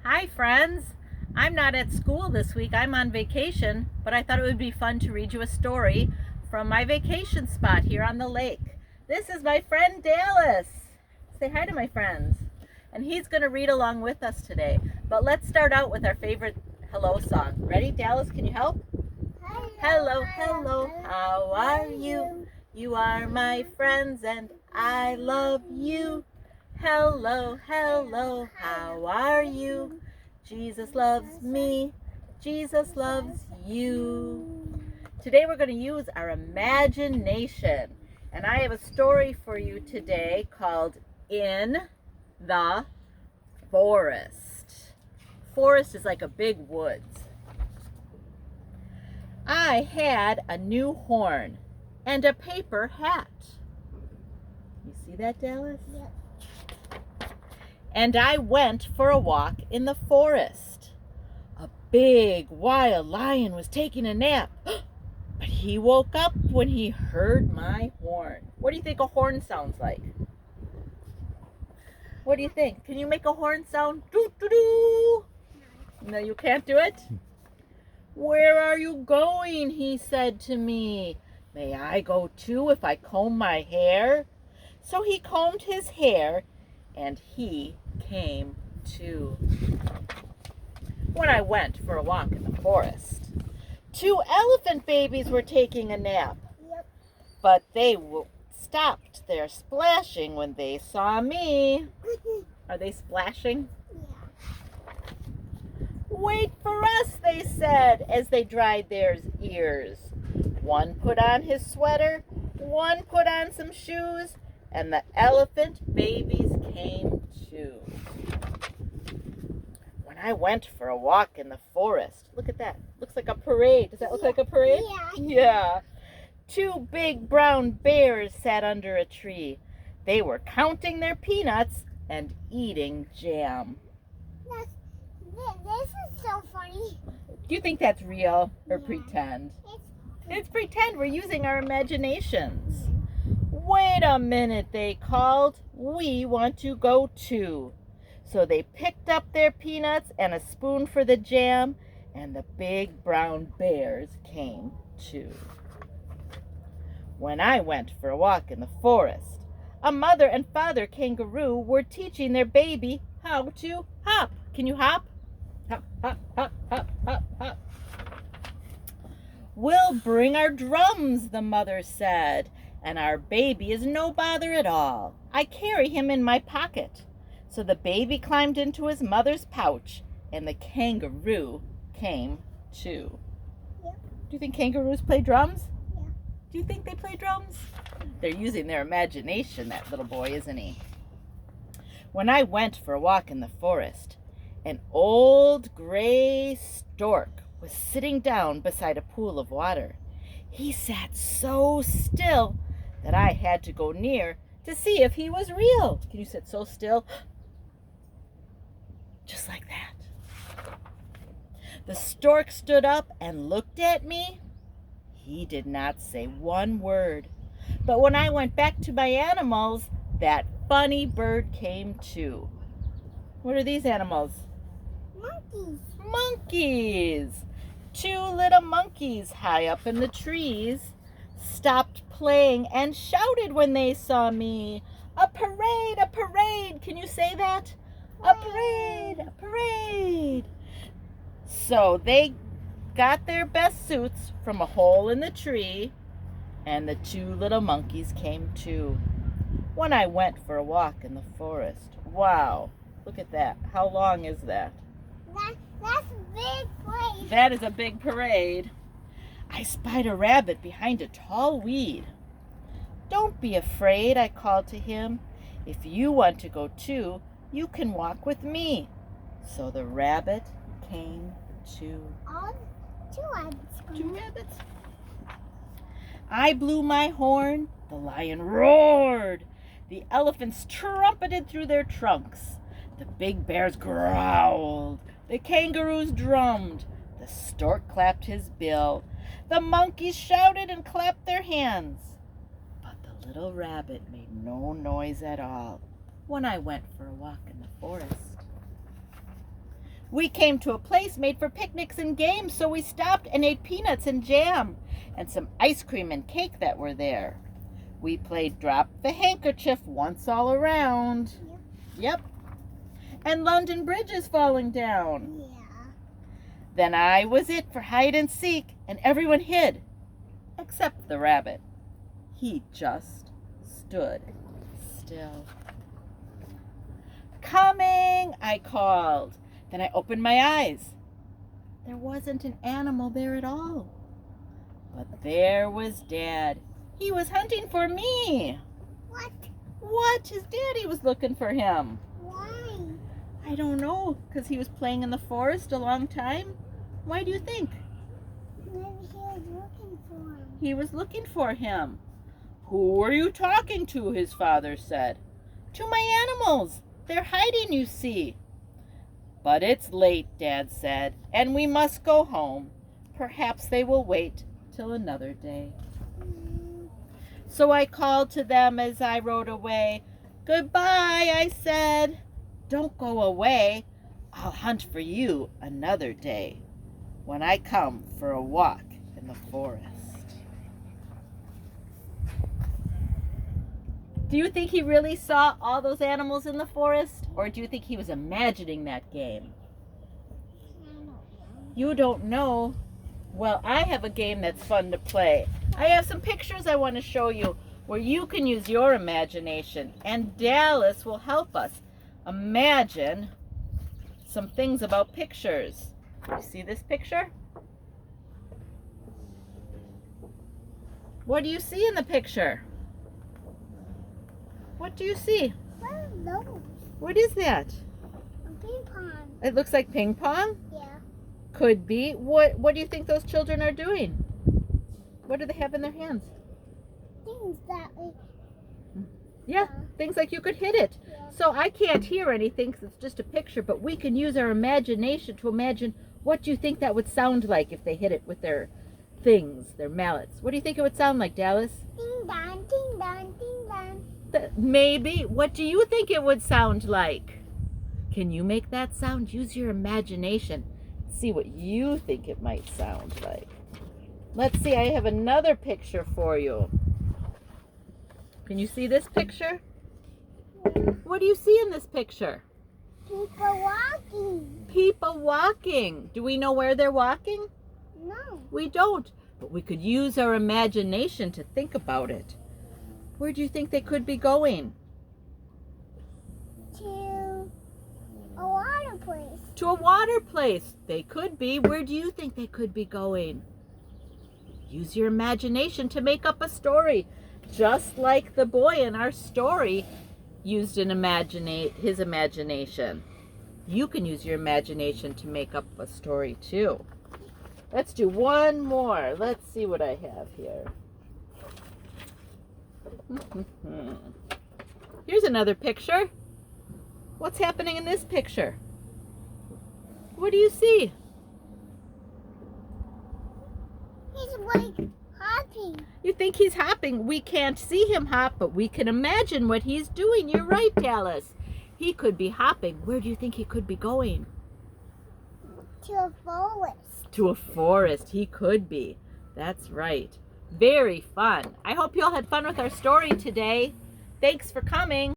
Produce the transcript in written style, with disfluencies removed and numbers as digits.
Hi friends! I'm not at school this week, I'm on vacation, but I thought it would be fun to read you a story from my vacation spot here on the lake. This is my friend Dallas. Say hi to my friends. And he's going to read along with us today. But let's start out with our favorite hello song. Ready? Dallas, can you help? Hello, hello, how are you? You are my friends and I love you. Hello, hello, how are you? Jesus loves me, Jesus loves you. Today we're going to use our imagination. And I have a story for you today called In the Forest. Forest is like a big woods. I had a new horn and a paper hat. You see that, Dallas? Yep. And I went for a walk in the forest. A big wild lion was taking a nap, but he woke up when he heard my horn. What do you think a horn sounds like? What do you think? Can you make a horn sound? Doo doo doo. No, you can't do it? Where are you going? He said to me. May I go too if I comb my hair? So he combed his hair and he came too. When I went for a walk in the forest, 2 elephant babies were taking a nap. Yep. But they stopped their splashing when they saw me. Are they splashing? Wait for us, they said as they dried their ears. One put on his sweater, one put on some shoes, and the elephant babies came too. When I went for a walk in the forest, look at that. Looks like a parade. Does that look like a parade? Yeah. 2 big brown bears sat under a tree. They were counting their peanuts and eating jam. This is so funny. Do you think that's real or Yeah. pretend? It's pretend. We're using our imaginations. Wait a minute, they called. We want to go too. So they picked up their peanuts and a spoon for the jam, and the big brown bears came too. When I went for a walk in the forest, a mother and father kangaroo were teaching their baby how to hop. Can you hop? Hop, hop, hop, hop, hop, hop. We'll bring our drums, the mother said, and our baby is no bother at all. I carry him in my pocket. So the baby climbed into his mother's pouch, and the kangaroo came too. Yep. Do you think kangaroos play drums? Yeah. Do you think they play drums? They're using their imagination, that little boy, isn't he? When I went for a walk in the forest, an old gray stork was sitting down beside a pool of water. He sat so still that I had to go near to see if he was real. Can you sit so still? Just like that. The stork stood up and looked at me. He did not say one word. But when I went back to my animals, that funny bird came too. What are these animals? Monkeys. Monkeys! 2 little monkeys high up in the trees stopped playing and shouted when they saw me. A parade, a parade! Can you say that? A parade, a parade! So they got their best suits from a hole in the tree, and the 2 little monkeys came too. When I went for a walk in the forest, wow, look at that. How long is that? That's a big place. That is a big parade. I spied a rabbit behind a tall weed. Don't be afraid, I called to him. If you want to go too, you can walk with me. So the rabbit came too. All 2 rabbits. 2 rabbits. I blew my horn. The lion roared. The elephants trumpeted through their trunks. The big bears growled. The kangaroos drummed. The stork clapped his bill. The monkeys shouted and clapped their hands. But the little rabbit made no noise at all when I went for a walk in the forest. We came to a place made for picnics and games, so we stopped and ate peanuts and jam and some ice cream and cake that were there. We played drop the handkerchief once all around. Yep. And London Bridge is falling down. Yeah. Then I was it for hide and seek, and everyone hid, except the rabbit. He just stood still. Coming, I called. Then I opened my eyes. There wasn't an animal there at all. But there was Dad. He was hunting for me. What? His daddy was looking for him. Why? I don't know, because he was playing in the forest a long time. Why do you think? Maybe he was looking for him. He was looking for him. Who are you talking to? His father said. To my animals. They're hiding, you see. But it's late, Dad said, and we must go home. Perhaps they will wait till another day. So I called to them as I rode away. Goodbye, I said. Don't go away. I'll hunt for you another day when I come for a walk in the forest. Do you think he really saw all those animals in the forest? Or do you think he was imagining that game? I don't know. You don't know? Well, I have a game that's fun to play. I have some pictures I want to show you where you can use your imagination. And Dallas will help us imagine some things about pictures. You see this picture? What do you see in the picture? What do you see? What are those? What is that? A ping pong. It looks like ping pong. Yeah. Could be. What do you think those children are doing? What do they have in their hands? Things that we. Yeah, things like you could hit it. Yeah. So I can't hear anything because it's just a picture, but we can use our imagination to imagine what do you think that would sound like if they hit it with their things, their mallets. What do you think it would sound like, Dallas? Ding dong, ding dong, ding dong. Maybe. What do you think it would sound like? Can you make that sound? Use your imagination. See what you think it might sound like. Let's see, I have another picture for you. Can you see this picture? What do you see in this picture? People walking. People walking. Do we know where they're walking? No. We don't, but we could use our imagination to think about it. Where do you think they could be going? To a water place. To a water place. They could be. Where do you think they could be going? Use your imagination to make up a story. Just like the boy in our story used his imagination. You can use your imagination to make up a story too. Let's do one more. Let's see what I have here. Here's another picture. What's happening in this picture? What do you see? He's like hopping. You think he's hopping. We can't see him hop, but we can imagine what he's doing. You're right, Dallas. He could be hopping. Where do you think he could be going? To a forest. To a forest. He could be. That's right. Very fun. I hope you all had fun with our story today. Thanks for coming.